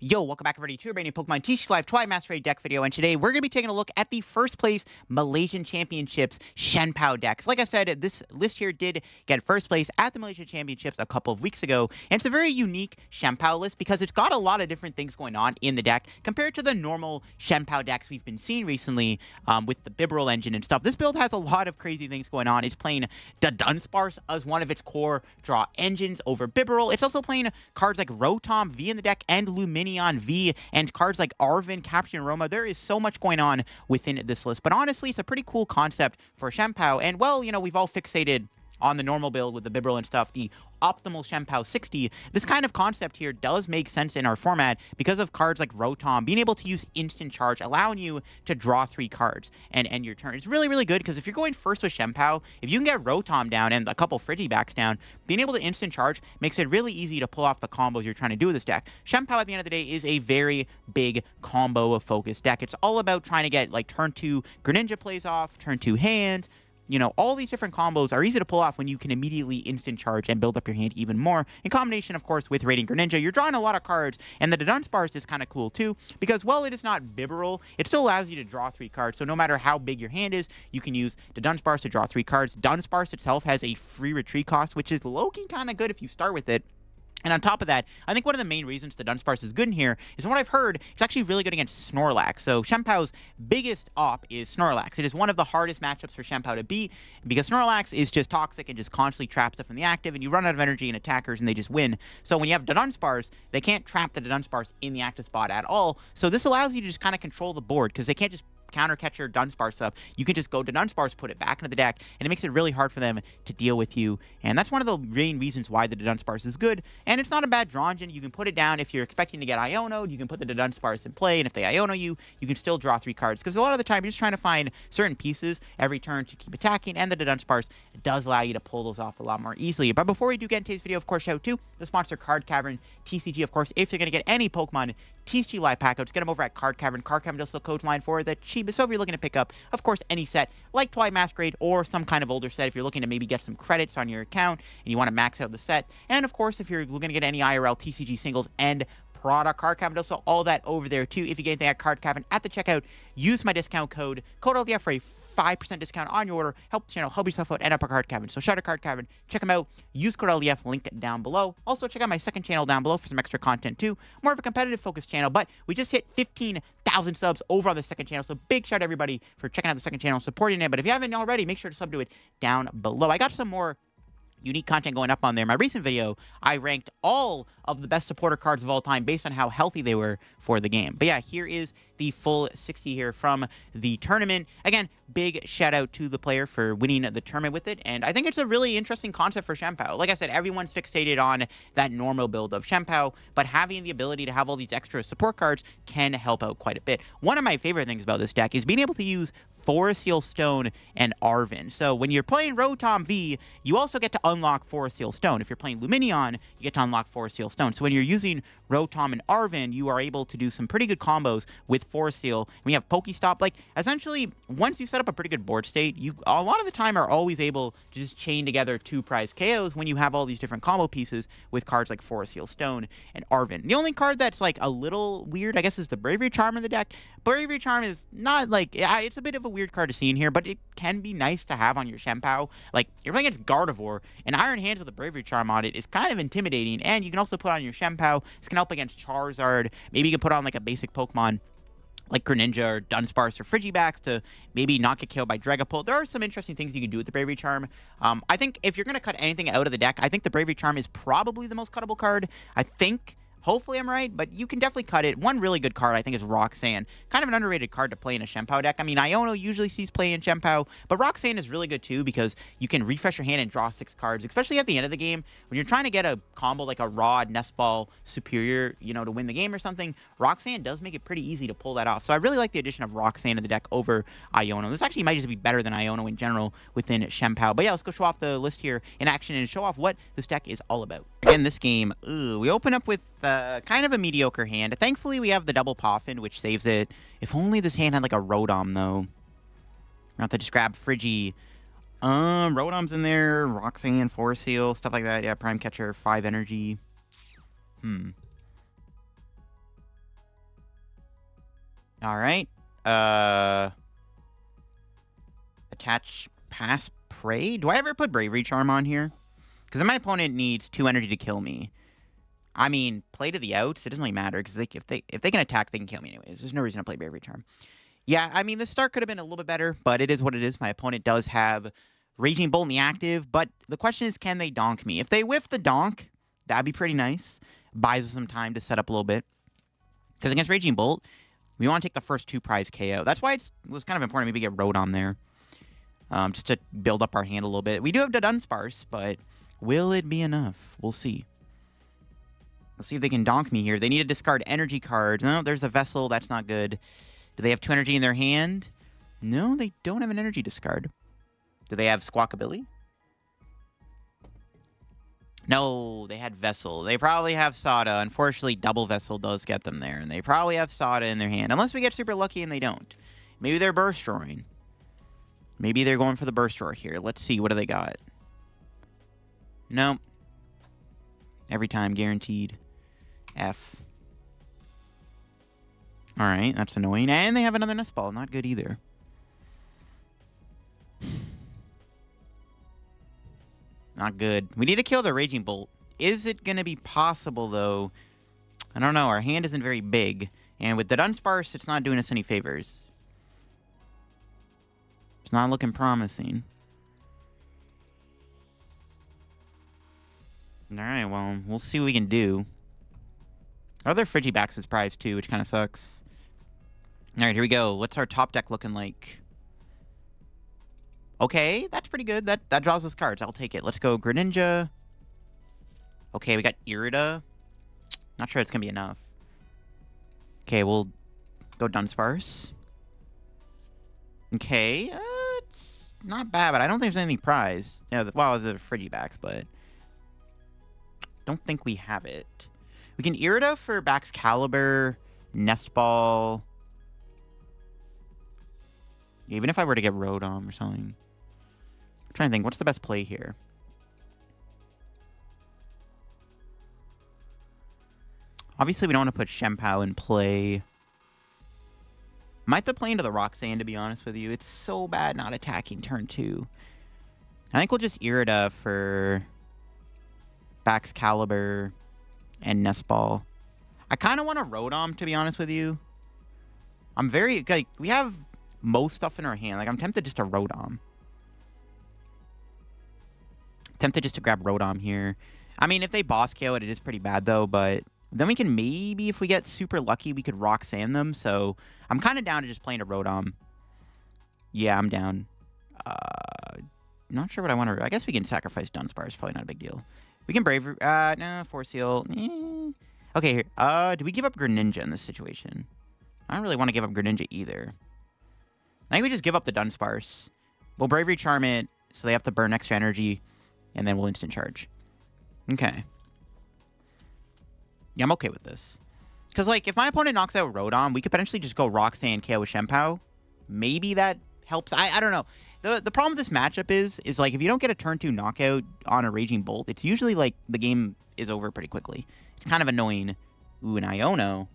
Yo, welcome back everybody to a brand new Pokemon TCG Live Twilight Mastery deck video, and today we're going to be taking a look at the first place Malaysian Championships Chien Pao decks. Like I said, this list here did get first place at the Malaysia Championships a couple of weeks ago, and it's a very unique Chien Pao list because it's got a lot of different things going on in the deck compared to the normal Chien Pao decks we've been seeing recently with the Bibarel engine and stuff. This build has a lot of crazy things going on. It's playing the Dunsparce as one of its core draw engines over Bibarel. It's also playing cards like Rotom V in the deck and Lumineon V and cards like Arven, Capturing Aroma. There is so much going on within this list, but honestly, it's a pretty cool concept for Chien Pao. And well, you know, we've all fixated on the normal build with the Bibarel and stuff, the optimal Chien Pao 60. This kind of concept here does make sense in our format because of cards like Rotom being able to use instant charge, allowing you to draw 3 cards and end your turn. It's really, really good because if you're going first with Chien Pao, if you can get Rotom down and a couple Frigibacks down, being able to instant charge makes it really easy to pull off the combos you're trying to do with this deck. Chien Pao at the end of the day is a very big combo focused deck. It's all about trying to get like turn 2 Greninja plays off, turn 2 hands. You know, all these different combos are easy to pull off when you can immediately instant charge and build up your hand even more. In combination, of course, with Radiant Greninja, you're drawing a lot of cards, and the Dunsparce is kind of cool too, because while it is not Bibarel, it still allows you to draw 3 cards. So no matter how big your hand is, you can use the Dunsparce to draw 3 cards. Dunsparce itself has a free retreat cost, which is low-key kind of good if you start with it. And on top of that, I think one of the main reasons the Dunsparce is good in here is, from what I've heard, it's actually really good against Snorlax. So Chien Pao's biggest op is Snorlax. It is one of the hardest matchups for Chien Pao to beat because Snorlax is just toxic and just constantly traps stuff in the active, and you run out of energy and attackers and they just win. So when you have Dunsparce, they can't trap the Dunsparce in the active spot at all. So this allows you to just kind of control the board because they can't just counter catch your Dunsparce up. You can just go to Dunsparce, put it back into the deck, and it makes it really hard for them to deal with you. And that's one of the main reasons why the Dunsparce is good. And it's not a bad draw engine. You can put it down if you're expecting to get Iono'd. You can put the Dunsparce in play, and if they Iono you, you can still draw 3 cards. Because a lot of the time, you're just trying to find certain pieces every turn to keep attacking, and the Dunsparce does allow you to pull those off a lot more easily. But before we do get into today's video, of course, shout out to the sponsor, Card Cavern TCG. Of course, if you're going to get any Pokemon TCG Live pack outs, get them over at Card Cavern. Card Cavern does sell code line for the cheapest. So if you're looking to pick up, of course, any set like Twilight Masquerade or some kind of older set, if you're looking to maybe get some credits on your account and you want to max out the set, and of course, if you're looking to get any IRL TCG singles and product, Card Cavern does sell all that over there too. If you get anything at Card Cavern at the checkout, use my discount code LDF for a 5% discount on your order. Help the channel, help yourself out, and up a Card Cavern. So shout out Card Cavern, check them out, use code LDF, link down below. Also check out my second channel down below for some extra content too. More of a competitive focused channel, but we just hit 15,000 subs over on the second channel, so big shout out everybody for checking out the second channel and supporting it. But if you haven't already, make sure to sub to it down below. I got some more unique content going up on there. My recent video, I ranked all of the best supporter cards of all time based on how healthy they were for the game. But yeah, here is the full 60 here from the tournament. Again, big shout out to the player for winning the tournament with it, and I think it's a really interesting concept for Chien Pao. Like I said, everyone's fixated on that normal build of Chien Pao, but having the ability to have all these extra support cards can help out quite a bit. One of my favorite things about this deck is being able to use Forest Seal Stone and Arven. So when you're playing Rotom V, you also get to unlock Forest Seal Stone. If you're playing Lumineon, you get to unlock Forest Seal Stone. So when you're using Rotom and Arven, you are able to do some pretty good combos with Forest Seal. We have PokéStop. Like, essentially, once you set up a pretty good board state, you a lot of the time are always able to just chain together 2 prize KOs when you have all these different combo pieces with cards like Forest Seal Stone and Arven. The only card that's like a little weird, I guess, is the Bravery Charm in the deck. Bravery Charm is not like, it's a bit of a weird card to see in here, but it can be nice to have on your Chien Pao. Like, you're playing against Gardevoir, and Iron Hands with a Bravery Charm on it is kind of intimidating, and you can also put on your Chien Pao. This can help against Charizard. Maybe you can put on like a basic Pokemon like Greninja or Dunsparce or Frigibax to maybe not get killed by Dragapult. There are some interesting things you can do with the Bravery Charm. I think if you're going to cut anything out of the deck, I think the Bravery Charm is probably the most cuttable card. I think. Hopefully I'm right, but you can definitely cut it. One really good card, I think, is Roxanne. Kind of an underrated card to play in a Chien Pao deck. I mean, Iono usually sees play in Chien Pao, but Roxanne is really good too because you can refresh your hand and draw 6 cards, especially at the end of the game. When you're trying to get a combo like a Rod, Nest Ball, Superior, you know, to win the game or something, Roxanne does make it pretty easy to pull that off. So I really like the addition of Roxanne in the deck over Iono. This actually might just be better than Iono in general within Chien Pao. But yeah, let's go show off the list here in action and show off what this deck is all about. Again, this game, we open up with kind of a mediocre hand. Thankfully, we have the double Poffin, which saves it. If only this hand had like a Rotom, though. Not to just grab Frigi. Rotom's in there. Roxanne, Forest Seal, stuff like that. Yeah, Prime Catcher, 5 energy. All right. Attach Pass Prey. Do I ever put Bravery Charm on here? Because my opponent needs 2 energy to kill me. I mean, play to the outs. It doesn't really matter because if they can attack, they can kill me anyways. There's no reason to play Bravery Charm. Yeah, I mean, the start could have been a little bit better, but it is what it is. My opponent does have Raging Bolt in the active, but the question is, can they donk me? If they whiff the donk, that'd be pretty nice. Buys us some time to set up a little bit. Because against Raging Bolt, we want to take the first 2 prize KO. That's why it was kind of important maybe get Rotom there. Just to build up our hand a little bit. We do have Dudunsparce, but will it be enough? We'll see. Let's see if they can donk me here. They need to discard energy cards. No, there's the Vessel. That's not good. Do they have 2 energy in their hand? No, they don't have an energy discard. Do they have Squawkabilly? No, they had Vessel. They probably have Sada. Unfortunately, Double Vessel does get them there. And they probably have Sada in their hand. Unless we get super lucky and they don't. Maybe they're Burst Roaring. Maybe they're going for the Burst Roar here. Let's see. What do they got? Nope. Every time, guaranteed. F. Alright, that's annoying. And they have another Nest Ball. Not good either. Not good. We need to kill the Raging Bolt. Is it going to be possible, though? I don't know. Our hand isn't very big. And with the Dunsparce, it's not doing us any favors. It's not looking promising. Alright, well, we'll see what we can do. Our other Frigibax is prized, too, which kind of sucks. Alright, here we go. What's our top deck looking like? Okay, that's pretty good. That draws us cards. I'll take it. Let's go Greninja. Okay, we got Irida. Not sure it's going to be enough. Okay, we'll go Dunsparce. Okay, it's not bad, but I don't think there's anything prized. Yeah, well, the Frigibax, but don't think we have it. We can Irida for Baxcalibur, Nest Ball. Even if I were to get Rotom or something. I'm trying to think, what's the best play here? Obviously, we don't want to put Chien Pao in play. Might have to play into the Roxanne, to be honest with you. It's so bad not attacking turn 2. I think we'll just Irida for Baxcalibur and Nest Ball. I kind of want a Rotom, to be honest with you. I'm very... like, we have most stuff in our hand. Like, I'm tempted just to Rotom. Tempted just to grab Rotom here. I mean, if they boss KO it, it is pretty bad, though, but... then we can maybe, if we get super lucky, we could Roxanne them. So I'm kind of down to just playing a Rotom. Yeah, I'm down. Not sure what I want to... I guess we can sacrifice Dunsparce. Probably not a big deal. We can Bravery... no, Force Seal. Okay, here. Do we give up Greninja in this situation? I don't really want to give up Greninja either. I think we just give up the Dunsparce. We'll Bravery Charm it, so they have to burn extra energy, and then we'll instant charge. Okay. Yeah, I'm okay with this. Because, like, if my opponent knocks out Rotom, we could potentially just go Roxanne KO with Chien Pao. Maybe that helps. I don't know. The problem with this matchup is like, if you don't get a turn 2 knockout on a Raging Bolt, it's usually, like, the game is over pretty quickly. It's kind of annoying. Ooh, an Iono.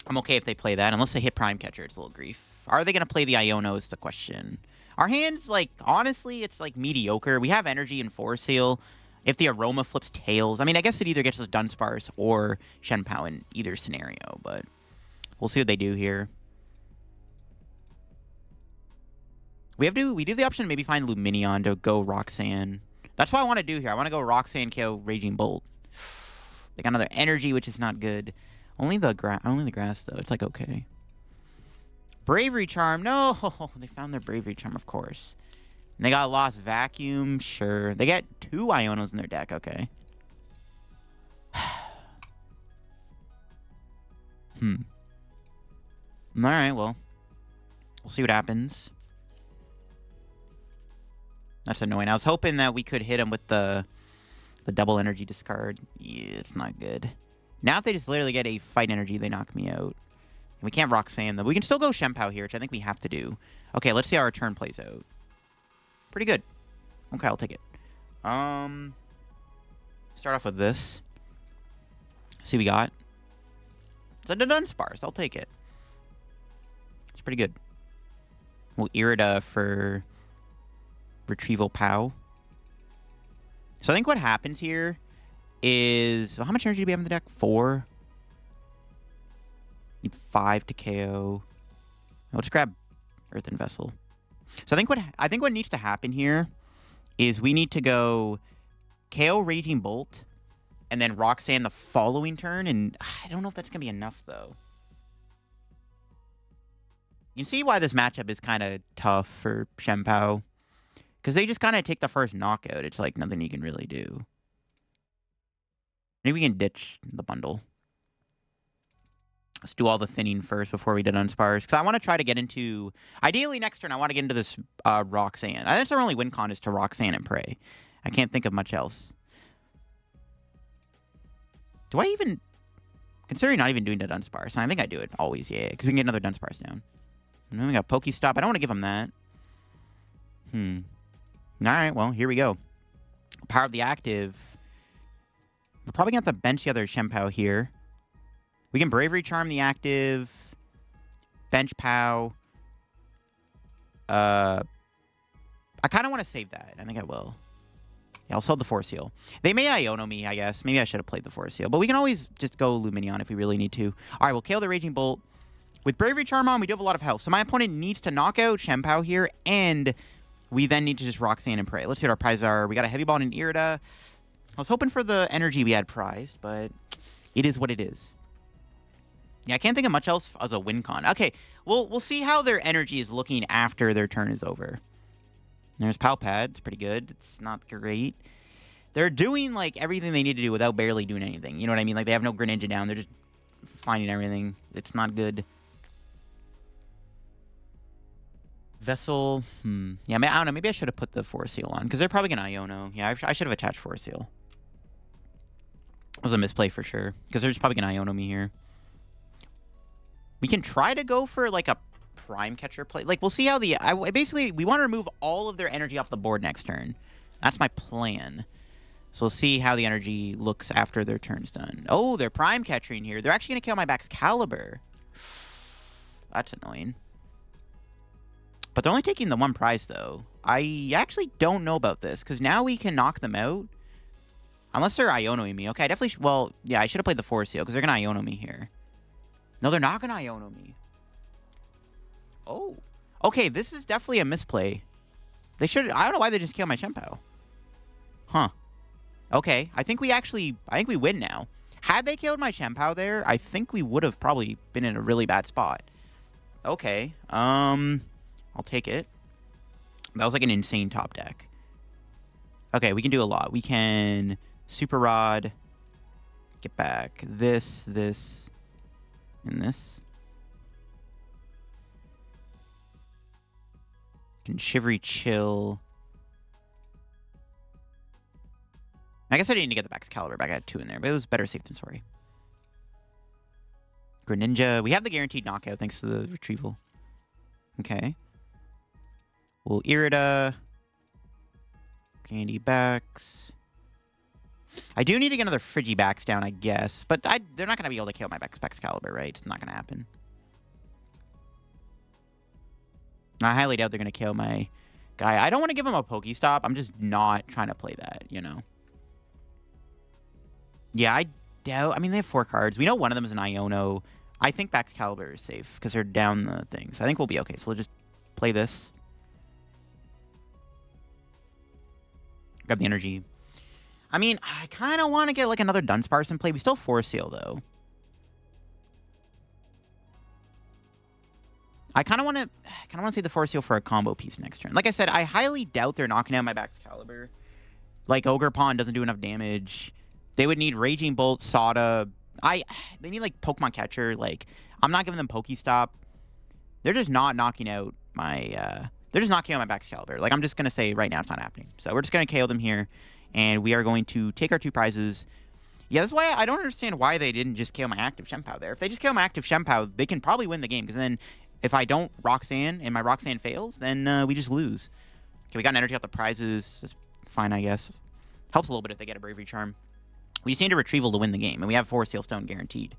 I'm okay if they play that, unless they hit Prime Catcher. It's a little grief. Are they going to play the Iono is the question. Our hands, like, honestly, it's, like, mediocre. We have energy and Force Seal. If the Aroma flips tails, I mean, I guess it either gets us Dunsparce or Chien Pao in either scenario, but we'll see what they do here. We do the option to maybe find Lumineon to go Roxanne. That's what I want to do here. I want to go Roxanne KO Raging Bolt. They got another energy, which is not good. Only the grass, though. It's like, okay. Bravery Charm. No! They found their Bravery Charm, of course. And they got Lost Vacuum. Sure. They got 2 Ionos in their deck. Okay. Alright, well. We'll see what happens. That's annoying. I was hoping that we could hit him with the double energy discard. Yeah, it's not good. Now if they just literally get a fight energy, they knock me out. And we can't Roxanne them. We can still go Chien Pao here, which I think we have to do. Okay, let's see how our turn plays out. Pretty good. Okay, I'll take it. Start off with this. See what we got. It's a Dunsparce. I'll take it. pretty good. Well, Irida for Retrieval PAL. So I think what happens here is... Well, how much energy do we have in the deck? 4. Need 5 to KO. I'll just grab Earthen Vessel. So I think what needs to happen here is we need to go KO Raging Bolt and then Roxanne the following turn, and I don't know if that's going to be enough, though. You can see why this matchup is kind of tough for Chien Pao, because they just kind of take the first knockout. It's like nothing you can really do. Maybe we can ditch the bundle. Let's do all the thinning first before we did Dunsparce. Because I want to try to get into... Ideally, next turn, I want to get into this Roxanne. I think our only win con is to Roxanne and Prey. I can't think of much else. Do I even... Considering not even doing the Dunsparce. I think I do it always, yeah. Because we can get another Dunsparce down. And then we got PokéStop. I don't want to give him that. Alright, well, here we go. Power of the active. We're probably going to have to bench the other Chien Pao here. We can Bravery Charm the active. Bench Pao. I kind of want to save that. I think I will. Yeah, I'll sell the Force Seal. They may Iono me, I guess. Maybe I should have played the Force Seal. But we can always just go Lumineon if we really need to. All right, we'll KO the Raging Bolt. With Bravery Charm on, we do have a lot of health. So my opponent needs to knock out Chien Pao here. And we then need to just Roxanne and Prey. Let's see what our prizes are. We got a Heavy Ball and an Irida. I was hoping for the energy we had prized, but it is what it is. Yeah, I can't think of much else as a win con. Okay, we'll see how their energy is looking after their turn is over. There's PAL Pad. It's pretty good. It's not great. They're doing, like, everything they need to do without barely doing anything. You know what I mean? Like, they have no Greninja down. They're just finding everything. It's not good. Vessel. Yeah, I don't know. Maybe I should have put the Force Seal on, because they're probably going to Iono. Yeah, I should have attached Force Seal. It was a misplay for sure, because they're just probably going to Iono me here. We can try to go for, like, a Prime Catcher play. Like, we'll see how the... basically, we want to remove all of their energy off the board next turn. That's my plan. So we'll see how the energy looks after their turn's done. Oh, they're Prime Catchering here. They're actually going to kill my Baxcalibur. That's annoying. But they're only taking the one prize, though. I actually don't know about this, because now we can knock them out. Unless they're Ionoing me. Okay, I definitely... Well, yeah, I should have played the Force Seal, because they're going to Iono me here. No, they're not going to Iono me. Oh. Okay, this is definitely a misplay. They should... I don't know why they just killed my Chien Pao. Huh. Okay, I think we actually... I think we win now. Had they killed my Chien Pao there, I think we would have probably been in a really bad spot. Okay. I'll take it. That was like an insane top deck. Okay, we can do a lot. We can Super Rod. Get back. This, and this. Can Shivery Chill. I guess I didn't need to get the Baxcalibur back. I had 2 in there, but it was better safe than sorry. Greninja. We have the guaranteed knockout thanks to the Retrieval. Okay. Well, Irida. Candy Bax. I do need to get another Frigibax down, I guess. But they're not going to be able to kill my Baxcalibur, right? It's not going to happen. I highly doubt they're going to kill my guy. I don't want to give him a PokéStop. I'm just not trying to play that, you know? Yeah, I doubt... I mean, they have 4 cards. We know one of them is an Iono. I think Baxcalibur is safe because they're down the thing. So I think we'll be okay. So we'll just play this. Grab the energy. I mean, I kind of want to get like another Dunsparce in play. We still Force Seal, though. I kind of want to see the Force Seal for a combo piece next turn. Like I said, I highly doubt they're knocking out my Baxcalibur. Like, Ogre Pawn doesn't do enough damage. They would need Raging Bolt, Sada. They need, like, Pokemon Catcher. Like, I'm not giving them PokéStop. They're just not knocking out my... They're just not KO my Baxcalibur. Like, I'm just going to say right now it's not happening. So we're just going to KO them here. And we are going to take our 2 prizes. Yeah, that's why I don't understand why they didn't just KO my active Chien Pao there. If they just KO my active Chien Pao, they can probably win the game. Because then if I don't Roxanne and my Roxanne fails, then we just lose. Okay, we got an energy off the prizes. That's fine, I guess. Helps a little bit if they get a Bravery Charm. We just need a Retrieval to win the game. And we have 4 Seal Stone guaranteed.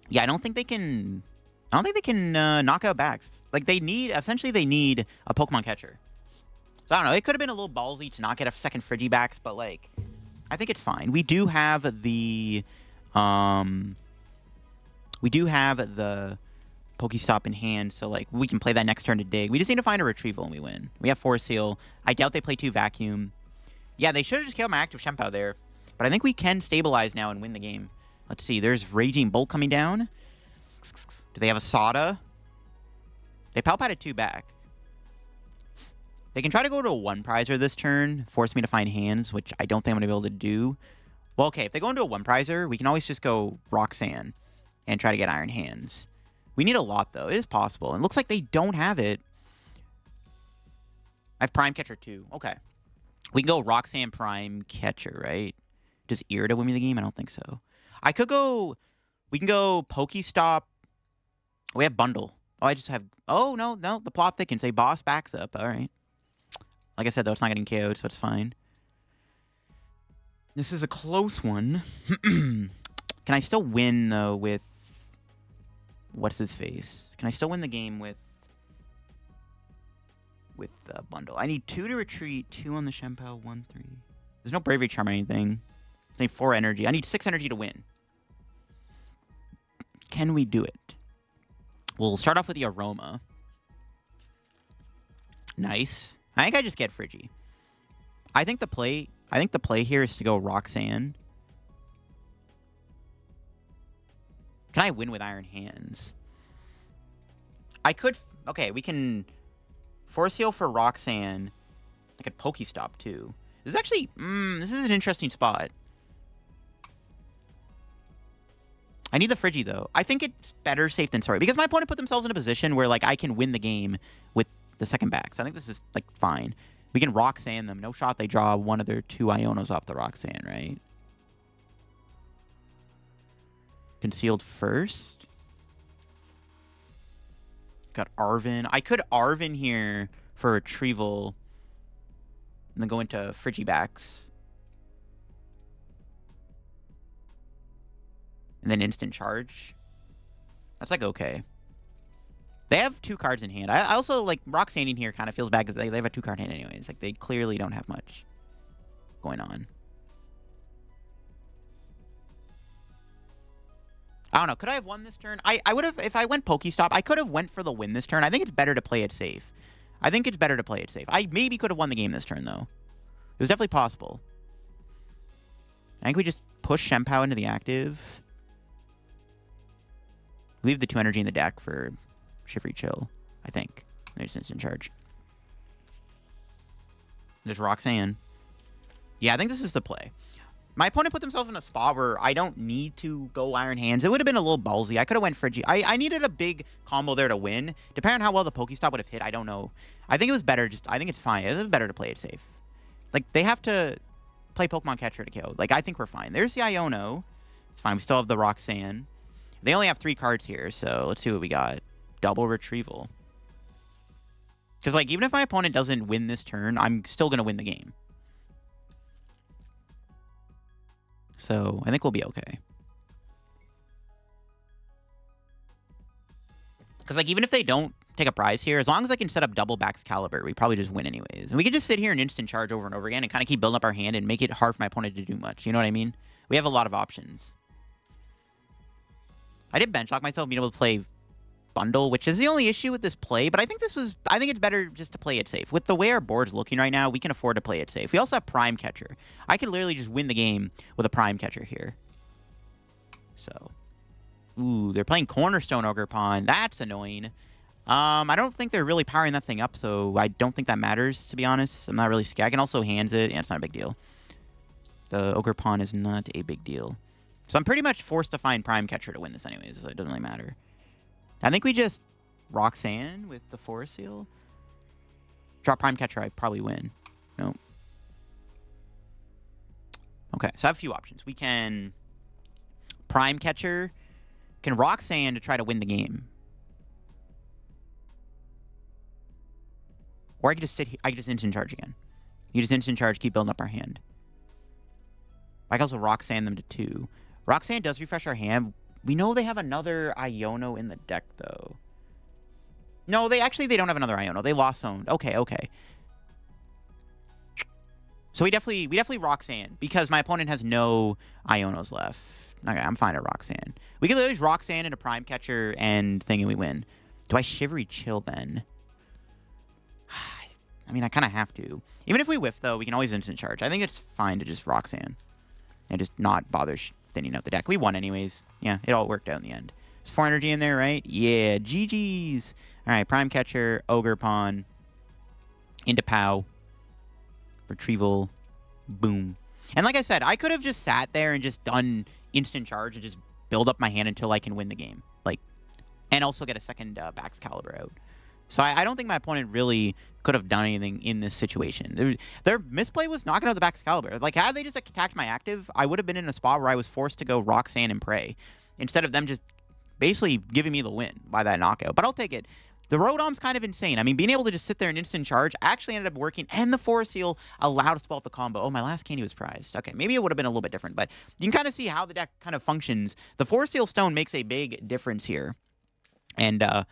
Yeah, I don't think they can knock out Bax. Like, essentially they need a Pokemon catcher. So I don't know, it could have been a little ballsy to not get a second Frigibax, but like, I think it's fine. We do have the PokéStop in hand, so like we can play that next turn to dig. We just need to find a Retrieval and we win. We have Force Seal. I doubt they play 2 Vacuum. Yeah, they should have just killed my active Chien Pao there. But I think we can stabilize now and win the game. Let's see, there's Raging Bolt coming down. Do they have a Sada? They Palpated 2 back. They can try to go to a 1-prizer this turn, force me to find hands, which I don't think I'm going to be able to do. Well, okay, if they go into a 1-prizer, we can always just go Roxanne and try to get Iron Hands. We need a lot, though. It is possible. And it looks like they don't have it. I have Prime Catcher, too. Okay. We can go Roxanne Prime Catcher, right? Does Irida win me the game? I don't think so. I could go... We can go PokéStop. We have Bundle. Oh, I just have... Oh, no. The plot thickens. A boss backs up. All right. Like I said, though, it's not getting KO'd, so it's fine. This is a close one. Can I still win, though, with... What's his face? Can I still win the game with Bundle? I need 2 to retreat, 2 on the Chien Pao, 1, 3. There's no Bravery Charm or anything. I need 4 energy. I need 6 energy to win. Can we do it? We'll start off with the Aroma. Nice. I think I just get Frigi. I think the play here is to go Roxanne. Can I win with Iron Hands? I could... Okay, we can Force Heal for Roxanne. I could PokéStop, too. This is actually... this is an interesting spot. I need the Frigi, though. I think it's better safe than sorry. Because my opponent put themselves in a position where, like, I can win the game with the second back. So I think this is, like, fine. We can Roxanne them. No shot they draw one of their 2 Ionos off the Roxanne, right? Concealed first. Got Arven. I could Arven here for Retrieval. And then go into Frigibax. And then instant charge. That's like okay. They have 2 cards in hand. I also like Roxanne in here kind of feels bad because they have a 2-card hand anyways. Like they clearly don't have much going on. I don't know. Could I have won this turn? I would have, if I went PokéStop, I could have went for the win this turn. I think it's better to play it safe. I maybe could have won the game this turn, though. It was definitely possible. I think we just push Chien Pao into the active. Leave the 2 energy in the deck for Shivery Chill, I think. There's instant charge. There's Roxanne. Yeah, I think this is the play. My opponent put themselves in a spot where I don't need to go Iron Hands. It would have been a little ballsy. I could have went Frigi. I needed a big combo there to win. Depending on how well the PokéStop would have hit, I don't know. I think it was better I think it's fine. It was better to play it safe. Like, they have to play Pokemon Catcher to KO. Like, I think we're fine. There's the Iono. It's fine. We still have the Roxanne. They only have 3 cards here, so let's see what we got. Double Retrieval. Because, like, even if my opponent doesn't win this turn, I'm still going to win the game. So, I think we'll be okay. Because, like, even if they don't take a prize here, as long as I can set up double Baxcalibur, we probably just win anyways. And we can just sit here and instant charge over and over again and kind of keep building up our hand and make it hard for my opponent to do much. You know what I mean? We have a lot of options. I did bench lock myself being able to play Bundle, which is the only issue with this play, but I think it's better just to play it safe. With the way our board's looking right now, we can afford to play it safe. We also have Prime Catcher. I could literally just win the game with a Prime Catcher here. So, ooh, they're playing Cornerstone Ogerpon. That's annoying. I don't think they're really powering that thing up, so I don't think that matters, to be honest. I'm not really scared. I can also hands it. Yeah, it's not a big deal. The Ogerpon is not a big deal. So I'm pretty much forced to find Prime Catcher to win this anyways, so it doesn't really matter. I think we just Roxanne with the Forest Seal. Drop Prime Catcher, I probably win. Nope. Okay, so I have a few options. We can Prime Catcher, can Roxanne to try to win the game. Or I could just sit here, I could just instant charge again. You just instant charge, keep building up our hand. I can also Roxanne them to 2. Roxanne does refresh our hand. We know they have another Iono in the deck, though. No, they don't have another Iono. They lost owned. Okay, okay. So we definitely Roxanne, because my opponent has no Ionos left. Okay, I'm fine at Roxanne. We can literally Roxanne into Prime Catcher and thing, and we win. Do I Shivery Chill then? I mean, I kind of have to. Even if we whiff, though, we can always instant charge. I think it's fine to just Roxanne and just not bother thinning out the deck. We won anyways. Yeah, it all worked out in the end. There's 4 energy in there, right? Yeah, GG's. All right, Prime Catcher, Ogre Pawn, into Pao, Retrieval, boom. And like I said, I could have just sat there and just done instant charge and just build up my hand until I can win the game. Like, and also get a second Baxcalibur out. So I don't think my opponent really could have done anything in this situation. Their misplay was knocking out the Baxcalibur. Like, had they just attacked my active, I would have been in a spot where I was forced to go Roxanne and Prey, instead of them just basically giving me the win by that knockout. But I'll take it. The Rotom's kind of insane. I mean, being able to just sit there and instant charge actually ended up working, and the Forest Seal allowed us to pull out the combo. Oh, my last candy was prized. Okay, maybe it would have been a little bit different, but you can kind of see how the deck kind of functions. The Forest Seal Stone makes a big difference here. And the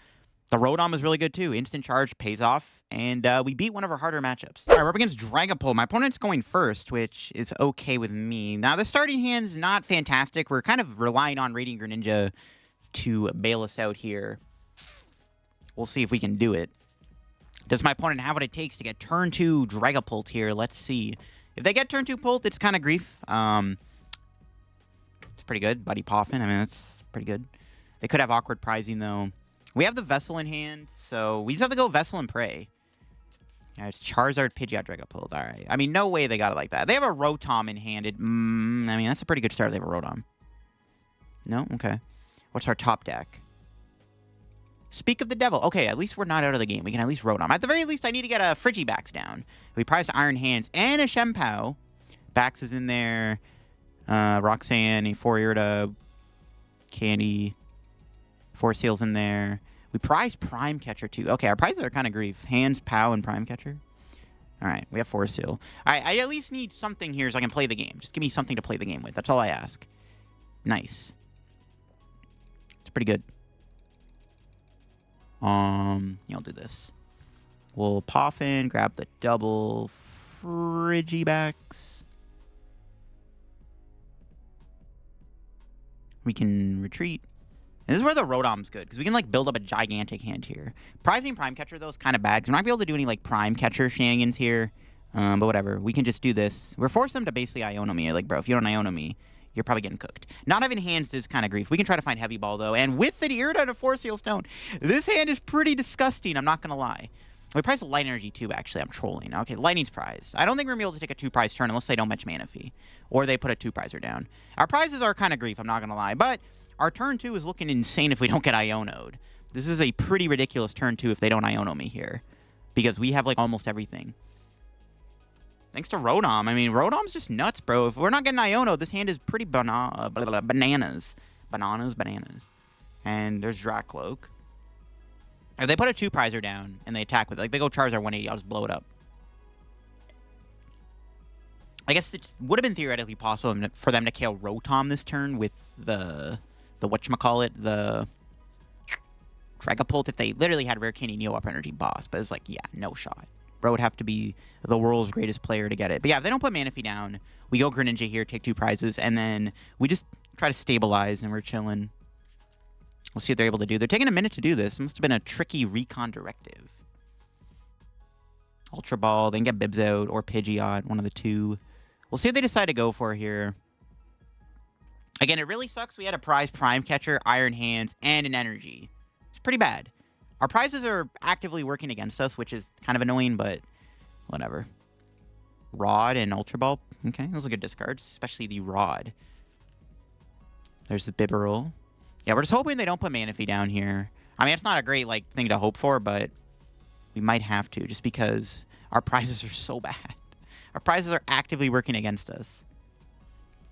Rotom is really good too. Instant charge pays off, and we beat one of our harder matchups. All right, we're up against Dragapult. My opponent's going first, which is okay with me. Now, the starting hand's not fantastic. We're kind of relying on Radiant Greninja to bail us out here. We'll see if we can do it. Does my opponent have what it takes to get turn 2 Dragapult here? Let's see. If they get turn 2 Pult, it's kind of grief. It's pretty good. Buddy Poffin, I mean, that's pretty good. They could have awkward prizing, though. We have the Vessel in hand, so we just have to go Vessel and Prey. All right, it's Charizard, Pidgeot, Dragapult. All right. I mean, no way they got it like that. They have a Rotom in hand. I mean, that's a pretty good start. They have a Rotom. No? Okay. What's our top deck? Speak of the Devil. Okay, at least we're not out of the game. We can at least Rotom. At the very least, I need to get a Frigibax down. We prized Iron Hands and a Chien Pao. Bax is in there. Roxanne, 4 Irida, Candy, 4 Seals in there. We prized Prime Catcher, too. Okay, our prizes are kind of grief. Hands, Pao, and Prime Catcher. All right, we have 4 Seal. All right, I at least need something here so I can play the game. Just give me something to play the game with. That's all I ask. Nice. It's pretty good. Yeah, I'll do this. We'll Poffin, grab the double Frigibax. We can retreat. And this is where the Rotom's good, because we can, like, build up a gigantic hand here. Prizing Prime Catcher, though, is kind of bad, because we're not going to be able to do any, like, Prime Catcher shenanigans here. But whatever. We can just do this. We're forcing them to basically Iono me. Like, bro, if you don't Iono me, you're probably getting cooked. Not having hands is kind of grief. We can try to find Heavy Ball, though. And with the Irida and a 4 Seal Stone, this hand is pretty disgusting. I'm not going to lie. We priced Light Energy, too, actually. I'm trolling. Okay, Lightning's prized. I don't think we're going to be able to take a 2-prize turn unless they don't match Mana Fee. Or they put a 2-prizer down. Our prizes are kind of grief, I'm not going to lie. But our turn 2 is looking insane if we don't get Iono'd. This is a pretty ridiculous turn 2 if they don't Iono me here. Because we have, like, almost everything. Thanks to Rotom. I mean, Rotom's just nuts, bro. If we're not getting Iono, this hand is pretty bananas. Bananas. And there's Dracloak. If they put a 2-prizer down and they attack with it, like they go Charizard 180, I'll just blow it up. I guess it would have been theoretically possible for them to KO Rotom this turn with the whatchamacallit, the Dragapult if they literally had Rare Candy Neo Upper Energy Boss. But it's like, yeah, no shot. Bro would have to be the world's greatest player to get it. But yeah, if they don't put Mana Fee down, we go Greninja here, take 2 prizes, and then we just try to stabilize, and we're chilling. We'll see what they're able to do. They're taking a minute to do this. It must have been a tricky recon directive. Ultra Ball, they can get Bibs out, or Pidgeot, one of the two. We'll see what they decide to go for here. Again, it really sucks. We had a prize Prime Catcher, Iron Hands, and an Energy. It's pretty bad. Our prizes are actively working against us, which is kind of annoying, but whatever. Rod and Ultra Ball. Okay, those are good discards, especially the Rod. There's the Bibarel. Yeah, we're just hoping they don't put Mana Fee down here. I mean, it's not a great, like, thing to hope for, but we might have to, just because our prizes are so bad. Our prizes are actively working against us.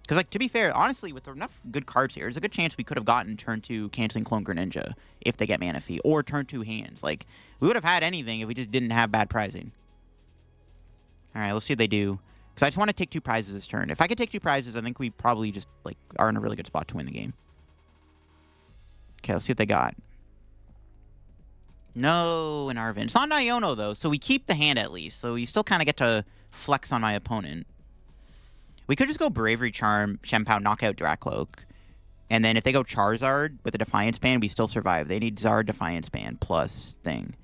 Because, like, to be fair, honestly, with enough good cards here, there's a good chance we could have gotten turn 2 Canceling Cologne Greninja if they get Mana Fee, or turn 2 Hands. Like, we would have had anything if we just didn't have bad prizing. All right, let's see what they do. Because I just want to take 2 prizes this turn. If I could take 2 prizes, I think we probably just, like, are in a really good spot to win the game. Okay, let's see what they got. No, an Arven. It's not an Iono, though, so we keep the hand at least. So you still kind of get to flex on my opponent. We could just go Bravery Charm, Chien Pao, knock out Dracloak. And then if they go Charizard with a Defiance Band, we still survive. They need Zard Defiance Band plus thing.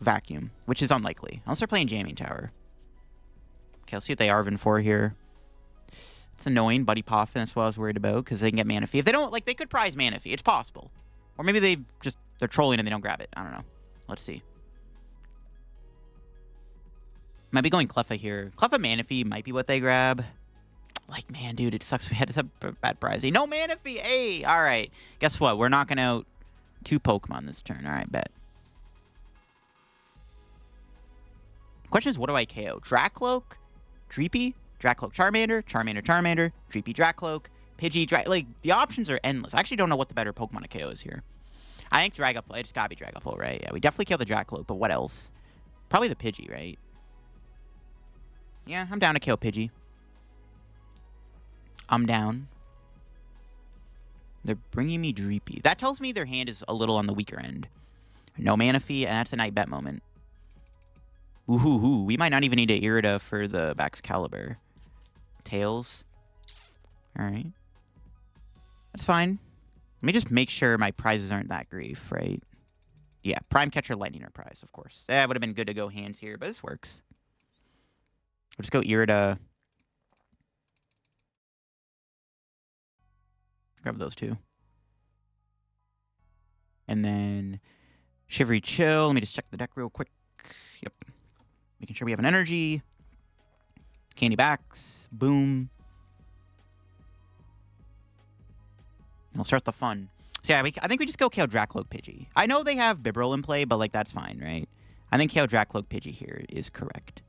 Vacuum, which is unlikely. Unless they're playing Jamming Tower. Okay, let's see what they Arven for here. It's annoying. Buddy Poffin, that's what I was worried about, because they can get Manaphy. If they don't, like, they could prize Manaphy. It's possible. Or maybe they're trolling and they don't grab it. I don't know. Let's see. Might be going Cleffa here. Cleffa Manaphy might be what they grab. Like, man, dude, it sucks we had to have bad prize. No Manaphy! Hey! Alright. Guess what? We're knocking out 2 Pokemon this turn. Alright, bet. Question is, what do I KO? Dracloak? Dreepy? Dracloak Charmander? Charmander Charmander? Dreepy Dracloak? Pidgey like, the options are endless. I actually don't know what the better Pokemon to KO is here. I think Dragapult. It's gotta be Dragapult, right? Yeah, we definitely kill the Dracloak, but what else? Probably the Pidgey, right? Yeah, I'm down to kill Pidgey. I'm down. They're bringing me Dreepy. That tells me their hand is a little on the weaker end. No Manaphy, and that's a night bet moment. Ooh, we might not even need an Irida for the Baxcalibur. Tails. Alright. That's fine. Let me just make sure my prizes aren't that grief, right? Yeah, Prime Catcher Lightning or prize, of course. That would have been good to go hands here, but this works. We'll just go Irida. Grab those 2. And then Shivery Chill. Let me just check the deck real quick. Yep. Making sure we have an energy. Candy backs. Boom. And we'll start the fun. So yeah, I think we just go KO Dracloak Pidgey. I know they have Bibarel in play, but like that's fine, right? I think KO Dracloak Pidgey here is correct.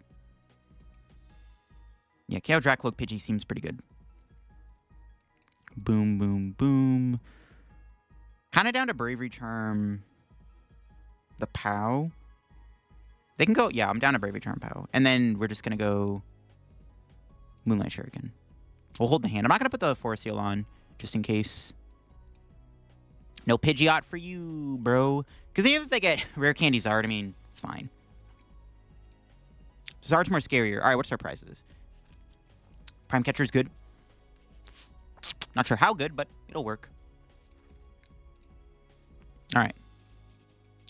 Yeah, KO Dracloak Pidgey seems pretty good. Boom, boom, boom. Kind of down to Bravery Charm. The PAO. They can go... Yeah, I'm down to Bravery Charm PAO. And then we're just going to go... Moonlight Shuriken. We'll hold the hand. I'm not going to put the Force Seal on, just in case. No Pidgeot for you, bro. Because even if they get Rare Candy Zard, I mean, it's fine. Zard's more scarier. All right, what's our prizes? Prime Catcher is good. Not sure how good, but it'll work. All right.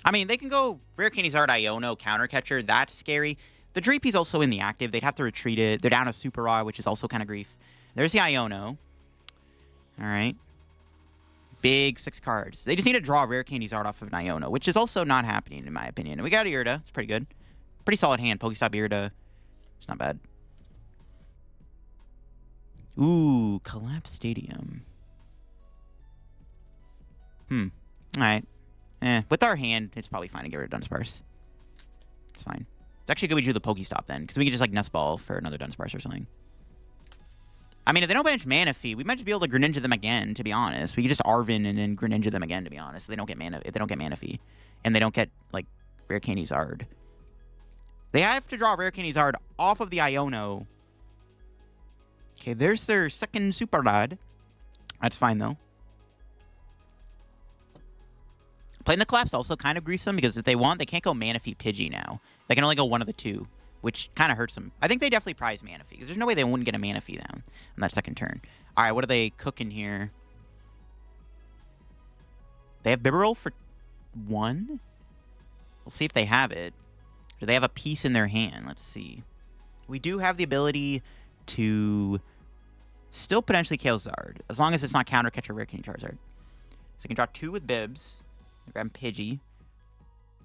I mean, they can go Rare Candy Zard, Iono, Counter Catcher. That's scary. The Dreepy's also in the active. They'd have to retreat it. They're down to Super Raw, which is also kind of grief. There's the Iono. All right. Big 6 cards. They just need to draw Rare Candy Zard off of an Iono, which is also not happening, in my opinion. And we got Irida. It's pretty good. Pretty solid hand. PokéStop Irida. It's not bad. Ooh, Collapse Stadium. Alright. With our hand, it's probably fine to get rid of Dunsparce. It's fine. It's actually good we do the PokéStop then, because we can just like Nest Ball for another Dunsparce or something. I mean, if they don't bench Manaphy, we might just be able to Greninja them again, to be honest. We can just Arven and then Greninja them again, to be honest. If they don't get Manaphy. And they don't get, like, Rare Candy Zard. They have to draw Rare Candy Zard off of the Iono. Okay, there's their second Super Rod. That's fine, though. Playing the Collapse also kind of griefs them, because if they want, they can't go Manaphy Pidgey now. They can only go one of the 2, which kind of hurts them. I think they definitely prize Manaphy, because there's no way they wouldn't get a Manaphy down on that second turn. All right, what are they cooking here? They have Bibarel for 1? We'll see if they have it. Do they have a piece in their hand? Let's see. We do have the ability to still potentially KO Zard, as long as it's not Counter Catcher Rare Candy Charizard. So I can draw 2 with Bibs. Grab Pidgey.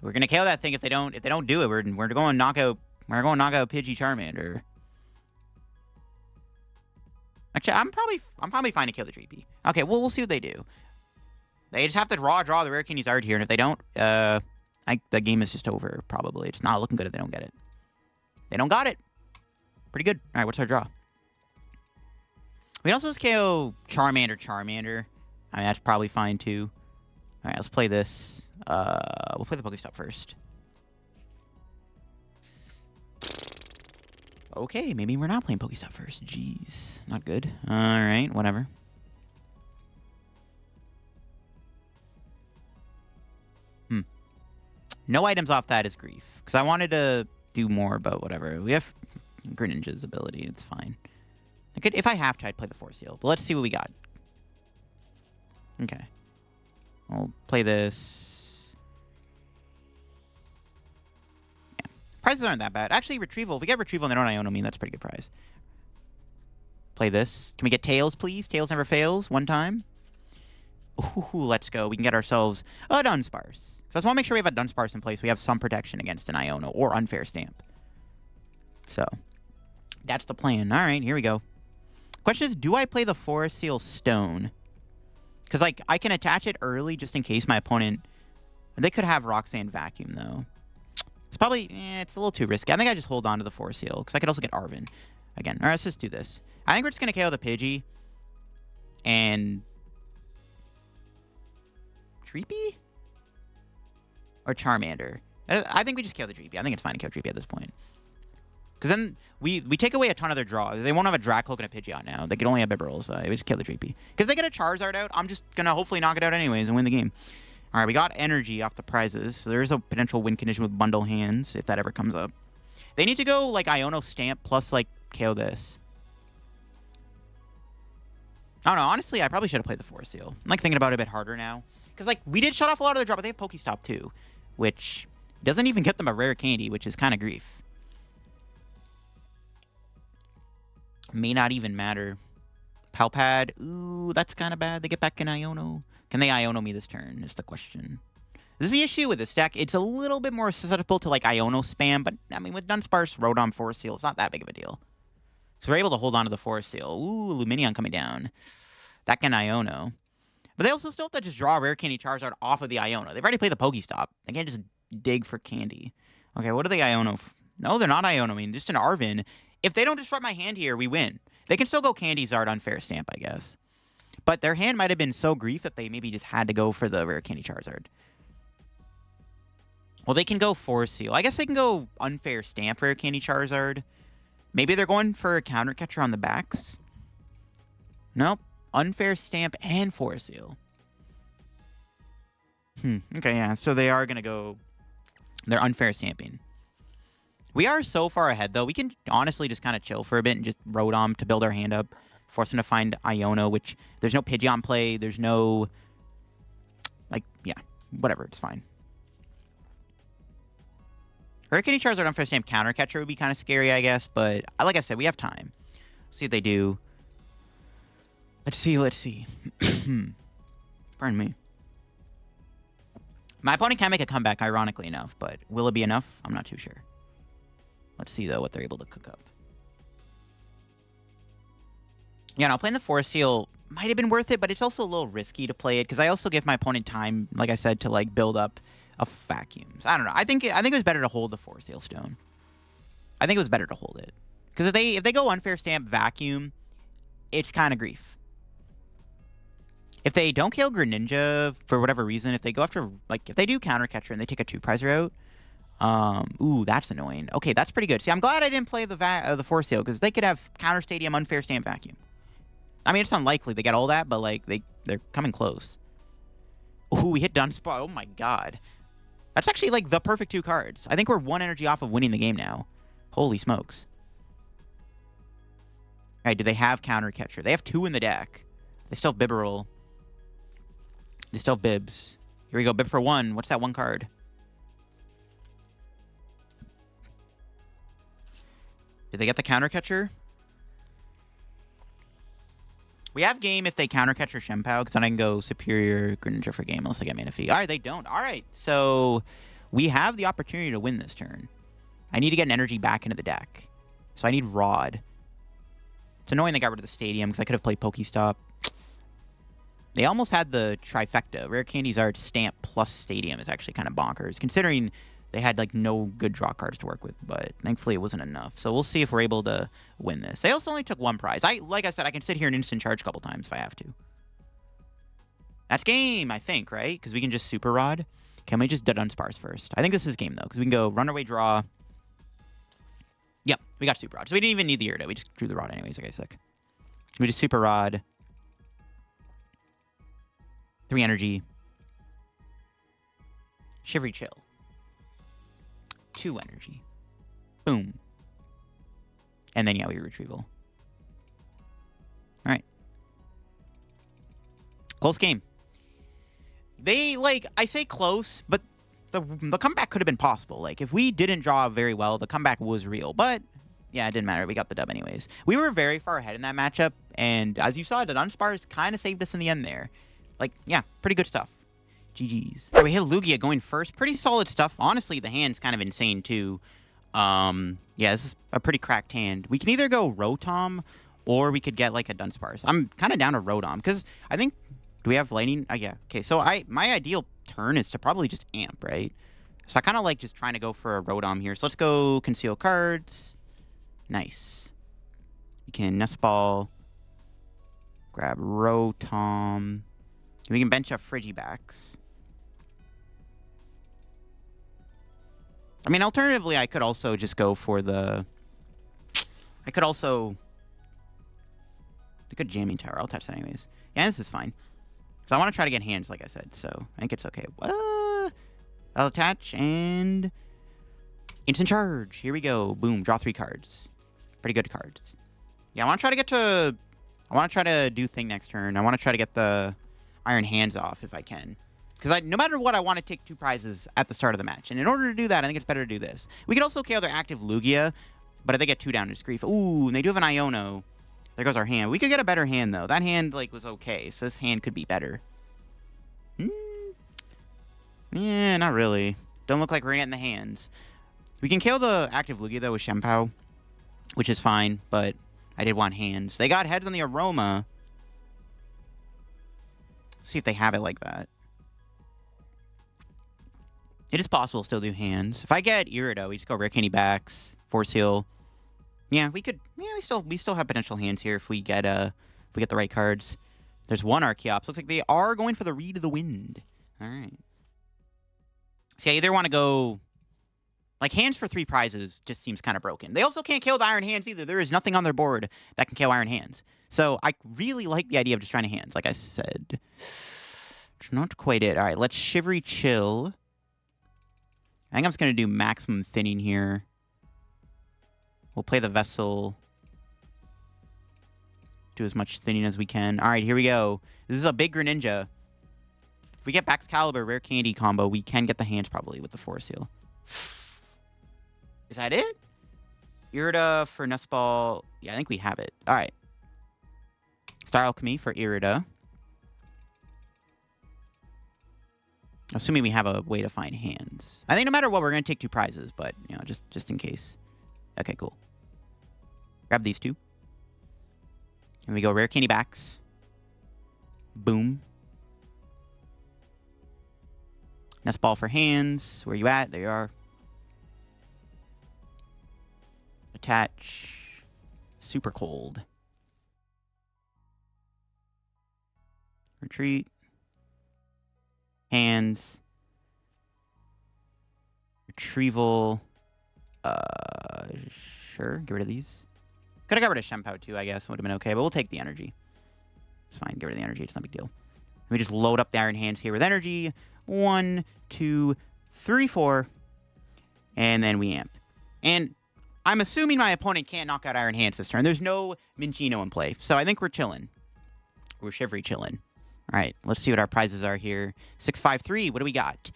We're gonna KO that thing if they don't do it. We're going knockout. We're going knockout Pidgey Charmander. Actually, I'm probably fine to kill the Dreepy. Okay, well we'll see what they do. They just have to draw the Rare Candy Zard here, and if they don't, the game is just over. Probably it's not looking good if they don't get it. They don't got it. Pretty good. All right, what's our draw? We can also just KO Charmander. I mean, that's probably fine too. All right, let's play this. We'll play the PokéStop first. Okay, maybe we're not playing PokéStop first. Jeez, not good. All right, whatever. No items off that is grief. Because I wanted to do more, but whatever. We have Greninja's ability. It's fine. I could, if I have to, I'd play the Force Seal. But let's see what we got. Okay. I'll play this. Yeah. Prizes aren't that bad. Actually, Retrieval. If we get Retrieval and they don't Iono me, that's a pretty good prize. Play this. Can we get Tails, please? Tails never fails. One time. Ooh, let's go. We can get ourselves a Dunsparce. So I just want to make sure we have a Dunsparce in place. We have some protection against an Iono or Unfair Stamp. So, that's the plan. All right, here we go. Question is, do I play the Forest Seal Stone? Because, like, I can attach it early just in case my opponent... They could have Roxanne Vacuum, though. It's probably... it's a little too risky. I think I just hold on to the Forest Seal. Because I could also get Arven. Again, all right, let's just do this. I think we're just going to KO the Pidgey. And... Treepy? Or Charmander? I think we just kill the Treepy. I think it's fine to kill Treepy at this point. Because then we take away a ton of their draw. They won't have a Dragapult and a Pidgeot now. They can only have Bibarel, so we just kill the Treepy. Because they get a Charizard out, I'm just going to hopefully knock it out anyways and win the game. All right, we got energy off the prizes. So there's a potential win condition with Bundle Hands, if that ever comes up. They need to go, like, Iono Stamp plus, like, KO this. I don't know. Honestly, I probably should have played the Force Seal. I'm, like, thinking about it a bit harder now. Because, like, we did shut off a lot of their draw, but they have PokéStop, too. Which doesn't even get them a Rare Candy, which is kind of grief. May not even matter. Palpad. Ooh, that's kind of bad. They get back in Iono. Can they Iono me this turn, is the question. This is the issue with this deck. It's a little bit more susceptible to, like, Iono spam. But, I mean, with Dunsparce, Rotom, Forest Seal, it's not that big of a deal. So we're able to hold on to the Forest Seal. Ooh, Lumineon coming down. That can Iono. But they also still have to just draw a Rare Candy Charizard off of the Iono. They've already played the PokéStop. They can't just dig for candy. Okay, what do they Iono? No, they're not Iono. I mean, just an Arven. If they don't disrupt my hand here, we win. They can still go Candy Zard Unfair Stamp, I guess. But their hand might have been so grief that they maybe just had to go for the Rare Candy Charizard. Well, they can go Force Seal. I guess they can go Unfair Stamp Rare Candy Charizard. Maybe they're going for a Counter Catcher on the backs. Nope. Unfair Stamp and Force Seal. Okay, yeah. So they are going to go... They're Unfair Stamping. We are so far ahead, though. We can honestly just kind of chill for a bit and just Rotom to build our hand up. Force them to find Iono, which... There's no Pidgeot play. There's no... Like, yeah. Whatever. It's fine. Rare Candy Charizard Unfair Stamp Counter Catcher would be kind of scary, I guess. But, like I said, we have time. Let's see what they do. Let's see. Pardon me. My opponent can make a comeback, ironically enough, but will it be enough? I'm not too sure. Let's see, though, what they're able to cook up. Yeah, no, playing the Force Seal might have been worth it, but it's also a little risky to play it, because I also give my opponent time, like I said, to, like, build up a vacuums. I don't know. I think it was better to hold the Force Seal Stone. I think it was better to hold it. Because if they go Unfair Stamp Vacuum, it's kind of grief. If they don't kill Greninja for whatever reason, if they go after, like, if they do Counter Catcher and they take a 2-prize route, ooh, that's annoying. Okay, that's pretty good. See, I'm glad I didn't play the Force Seal, because they could have Counter Stadium, Unfair Stamp, Vacuum. I mean, it's unlikely they get all that, but, like, they're coming close. Ooh, we hit Dunsparce. Oh, my God. That's actually, like, the perfect 2 cards. I think we're 1 energy off of winning the game now. Holy smokes. All right, do they have Counter Catcher? They have 2 in the deck. They still have Bibarel. They still have Bibs. Here we go. Bib for 1. What's that 1 card? Did they get the Counter Catcher? We have game if they Counter Catcher Chien Pao, because then I can go Superior Greninja for game unless I get Mana Fee. All right, they don't. All right, so we have the opportunity to win this turn. I need to get an energy back into the deck. So I need Rod. It's annoying they got rid of the Stadium, because I could have played PokéStop. They almost had the trifecta. Rare Candy Zard, Stamp, plus Stadium is actually kind of bonkers, considering they had, like, no good draw cards to work with, but thankfully it wasn't enough. So we'll see if we're able to win this. They also only took 1 prize. Like I said, I can sit here and instant charge a couple times if I have to. That's game, I think, right? Because we can just Super Rod. Can we just Dunsparce first? I think this is game, though, because we can go Runaway Draw. Yep, we got Super Rod. So we didn't even need the Irida. We just drew the Rod anyways. Okay, sick. We just Super Rod. 3 energy. Shivery Chill. 2 energy. Boom. And then, yeah, we Retrieval. All right. Close game. They, like, I say close, but the comeback could have been possible. Like, if we didn't draw very well, the comeback was real. But, yeah, it didn't matter. We got the dub anyways. We were very far ahead in that matchup. And as you saw, the Dunsparce kind of saved us in the end there. Like, yeah, pretty good stuff. GG's. All right, we hit Lugia going first. Pretty solid stuff. Honestly, the hand's kind of insane, too. Yeah, this is a pretty cracked hand. We can either go Rotom, or we could get, like, a Dunsparce. I'm kind of down to Rotom, because I think... Do we have Lightning? Yeah. Okay, so my ideal turn is to probably just Amp, right? So I kind of like just trying to go for a Rotom here. So let's go Conceal Cards. Nice. We can Nest Ball. Grab Rotom. We can bench up Frigibax. I mean, alternatively, I could also just go for the... I could also... The good Jamming Tower. I'll touch that anyways. Yeah, this is fine. So I want to try to get hands, like I said. So I think it's okay. I'll attach and... Instant Charge. Here we go. Boom. Draw 3 cards. Pretty good cards. Yeah, I want to try to get to... I want to try to do thing next turn. I want to try to get the Iron Hands off if I can. Because no matter what, I want to take 2 prizes at the start of the match. And in order to do that, I think it's better to do this. We could also KO their active Lugia, but if they get 2 down, it's grief. Ooh, and they do have an Iono. There goes our hand. We could get a better hand, though. That hand, like, was okay. So this hand could be better. Yeah, not really. Don't look like we're getting the hands. We can kill the active Lugia, though, with Chien Pao, which is fine, but I did want hands. They got heads on the Aroma. Let's see if they have it like that. It is possible to still do hands. If I get Irida, we just go Rare Candy Bax, Force Heal. Yeah, we could. Yeah, we still have potential hands here if we get the right cards. There's 1 Archeops. Looks like they are going for the Reed of the Wind. All right. So yeah, either want to go like hands for 3 prizes just seems kind of broken. They also can't kill the Iron Hands either. There is nothing on their board that can kill Iron Hands. So I really like the idea of just trying to hands, like I said. It's not quite it. All right, let's Shivery Chill. I think I'm just gonna do maximum thinning here. We'll play the Vessel. Do as much thinning as we can. All right, here we go. This is a big Greninja. If we get Baxcalibur Rare Candy combo, we can get the hands probably with the Force Heal. Is that it? Irida for Nest Ball. Yeah, I think we have it. All right. Star Alchemy for Irida. Assuming we have a way to find hands. I think no matter what, we're going to take 2 prizes, but, you know, just in case. Okay, cool. Grab these 2. And we go Rare Candy Bax. Boom. Nest Ball for hands. Where you at? There you are. Attach. Super Cold. Retreat. Hands. Retrieval. Sure. Get rid of these. Could have got rid of Chien Pao too, I guess. Would have been okay, but we'll take the energy. It's fine. Get rid of the energy. It's not a big deal. Let me just load up the Iron Hands here with energy. 1, 2, 3, 4. And then we amp. And I'm assuming my opponent can't knock out Iron Hands this turn. There's no Minccino in play. So I think we're chilling. We're shivery chilling. All right. Let's see what our prizes are here. 653. What do we got?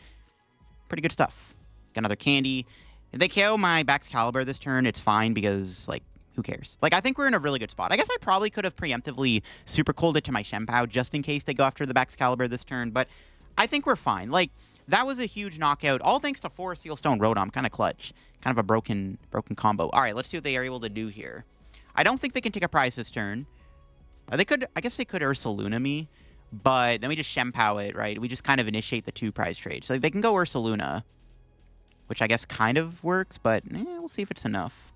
Pretty good stuff. Got another candy. If they KO my Baxcalibur this turn, it's fine because, like, who cares? Like, I think we're in a really good spot. I guess I probably could have preemptively super cooled it to my Chien Pao just in case they go after the Baxcalibur this turn, but I think we're fine. Like, that was a huge knockout, all thanks to 4 Sealstone Rotom. Kind of clutch. Kind of a broken combo. All right, let's see what they are able to do here. I don't think they can take a prize this turn. They could, I guess they could Ursaluna me, but then we just Chien Pao it, right? We just kind of initiate the 2 prize trade. So they can go Ursaluna, which I guess kind of works, but we'll see if it's enough.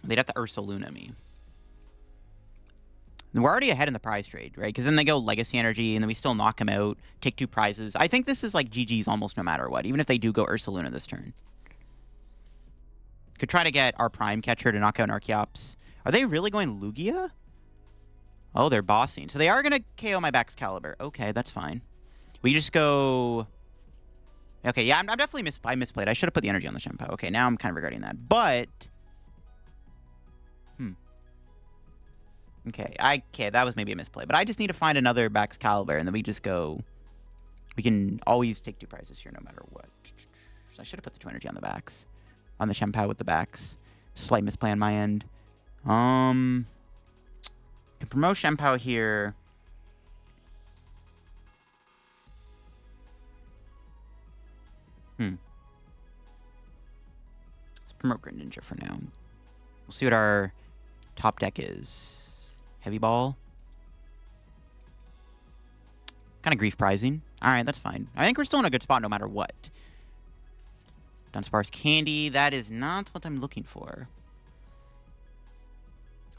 They'd have to Ursaluna me. And we're already ahead in the prize trade, right? Because then they go Legacy Energy, and then we still knock him out, take 2 prizes. I think this is like GG's almost no matter what, even if they do go Ursaluna this turn. Could try to get our Prime Catcher to knock out an Archeops. Are they really going Lugia? Oh, they're bossing. So they are going to KO my Baxcalibur. Okay, that's fine. We just go Okay, yeah, I'm definitely I misplayed. I should have put the energy on the Chien Pao. Okay, now I'm kind of regretting that. But, okay, that was maybe a misplay. But I just need to find another Baxcalibur, and then we just go. We can always take 2 prizes here, no matter what. So I should have put the 2 energy on the backs, on the Chien Pao with the backs. Slight misplay on my end. Can promote Chien Pao here. Let's promote Greninja for now. We'll see what our top deck is. Heavy Ball. Kind of grief prizing. Alright, that's fine. I think we're still in a good spot no matter what. Dunsparce Candy. That is not what I'm looking for.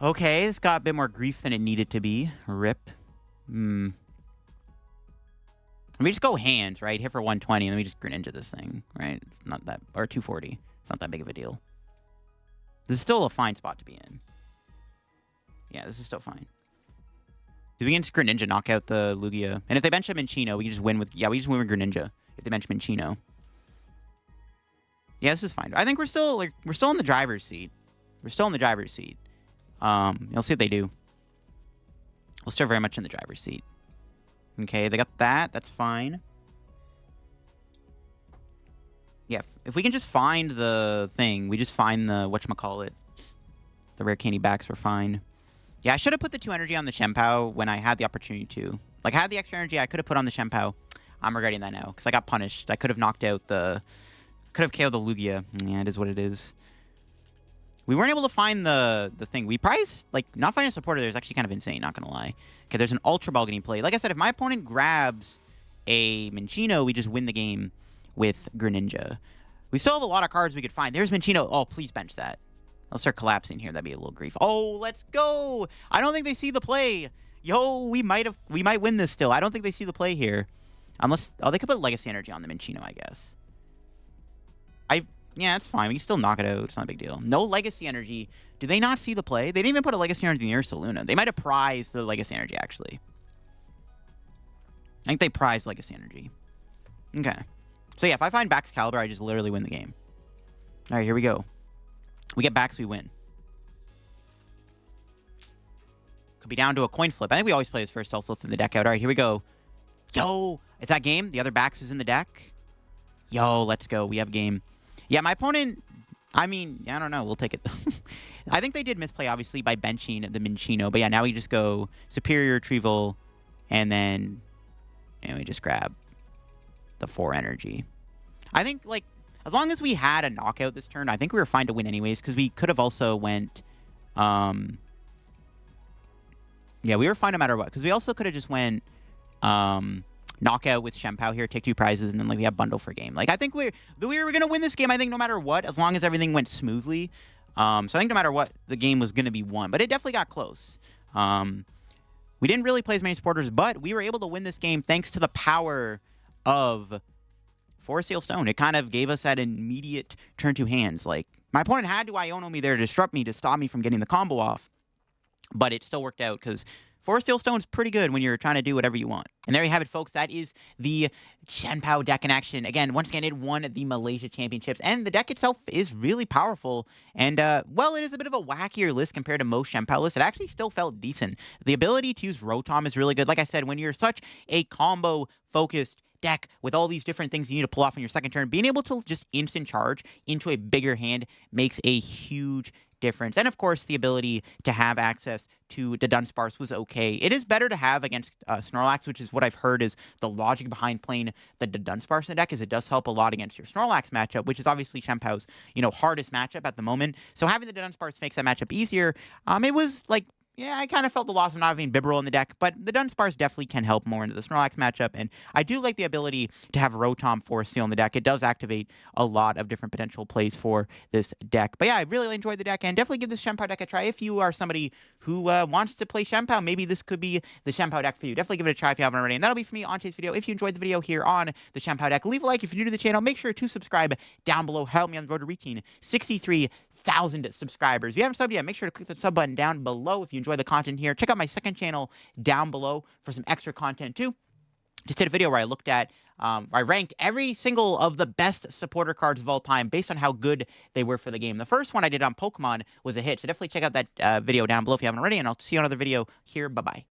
Okay, it's got a bit more grief than it needed to be. Rip. We just go hands, right? Hit for 120, and then we just Greninja this thing, right? It's not that... Or 240. It's not that big of a deal. This is still a fine spot to be in. Yeah, this is still fine. Do we can just Greninja knock out the Lugia? And if they bench him in Chino, we can just win with... Yeah, we just win with Greninja if they bench him in Chino. Yeah, this is fine. I think we're still in the driver's seat. We're still in the driver's seat. You'll see what they do. We're still very much in the driver's seat. Okay, they got that. That's fine. Yeah, if we can just find the thing, we just find the whatchamacallit. The rare candy backs were fine. Yeah, I should have put the 2 energy on the Chien Pao when I had the opportunity to. Like, I had the extra energy I could have put on the Chien Pao. I'm regretting that now, because I got punished. I could have knocked out the... Could have KO'd the Lugia. Yeah, it is what it is. We weren't able to find the thing. We priced, like, not finding a supporter there is actually kind of insane, not gonna lie. Okay, there's an Ultra Ball getting played. Like I said, if my opponent grabs a Minccino, we just win the game with Greninja. We still have a lot of cards we could find. There's Minccino. Oh, please bench that. I'll start collapsing here. That'd be a little grief. Oh, let's go. I don't think they see the play. Yo, we might win this still. I don't think they see the play here. Unless, oh, they could put Legacy Energy on the Minccino, I guess. Yeah, it's fine. We can still knock it out. It's not a big deal. No Legacy Energy. Do they not see the play? They didn't even put a Legacy Energy near Saluna. They might have prized the Legacy Energy, actually. I think they prized Legacy Energy. Okay. So, yeah, if I find Baxcalibur, I just literally win the game. All right, here we go. We get Bax, we win. Could be down to a coin flip. I think we always play this first, also through the deck out. All right, here we go. Yo, it's that game. The other Bax is in the deck. Yo, let's go. We have game. Yeah, my opponent, I mean, I don't know. We'll take it. I think they did misplay, obviously, by benching the Minccino. But yeah, now we just go Superior Retrieval, and then we just grab the 4 energy. I think, like, as long as we had a knockout this turn, I think we were fine to win anyways, because we could have also went, yeah, we were fine no matter what, because we also could have just went, knockout with Chien Pao here, take 2 prizes, and then, like, we have bundle for game. Like, I think we were going to win this game, I think, no matter what, as long as everything went smoothly. So I think no matter what, the game was going to be won. But it definitely got close. We didn't really play as many supporters, but we were able to win this game thanks to the power of Forest Seal Stone. It kind of gave us that immediate turn 2 hands. Like, my opponent had to Iono me there to disrupt me, to stop me from getting the combo off. But it still worked out, because Forest Seal Stone is pretty good when you're trying to do whatever you want. And there you have it, folks. That is the Chien Pao deck in action. Again, once again, it won the Malaysia Championships. And the deck itself is really powerful. And, well, it is a bit of a wackier list compared to most Chien Pao lists. It actually still felt decent. The ability to use Rotom is really good. Like I said, when you're such a combo-focused deck with all these different things you need to pull off on your second turn, being able to just instant charge into a bigger hand makes a huge difference. And of course, the ability to have access to the Dunsparce was okay. It is better to have against Snorlax, which is what I've heard is the logic behind playing the Dunsparce in the deck, is it does help a lot against your Snorlax matchup, which is obviously Chien Pao's, hardest matchup at the moment. So having the Dunsparce makes that matchup easier. It was like, yeah, I kind of felt the loss of not having Bibarel in the deck, but the Dunsparce definitely can help more into the Snorlax matchup, and I do like the ability to have Rotom Forest Seal in the deck. It does activate a lot of different potential plays for this deck. But yeah, I really enjoyed the deck, and definitely give this Chien Pao deck a try. If you are somebody who wants to play Chien Pao, maybe this could be the Chien Pao deck for you. Definitely give it a try if you haven't already, and that'll be for me on today's video. If you enjoyed the video here on the Chien Pao deck, leave a like. If you're new to the channel, make sure to subscribe down below. Help me on the road to reaching 63,000 subscribers. If you haven't subbed yet, make sure to click the sub button down below if you enjoy the content here. Check out my second channel down below for some extra content too. Just did a video where I looked at I ranked every single of the best supporter cards of all time based on how good they were for the game. The first one I did on Pokemon was a hit, so definitely check out that video down below if you haven't already, and I'll see you on another video here. Bye-bye.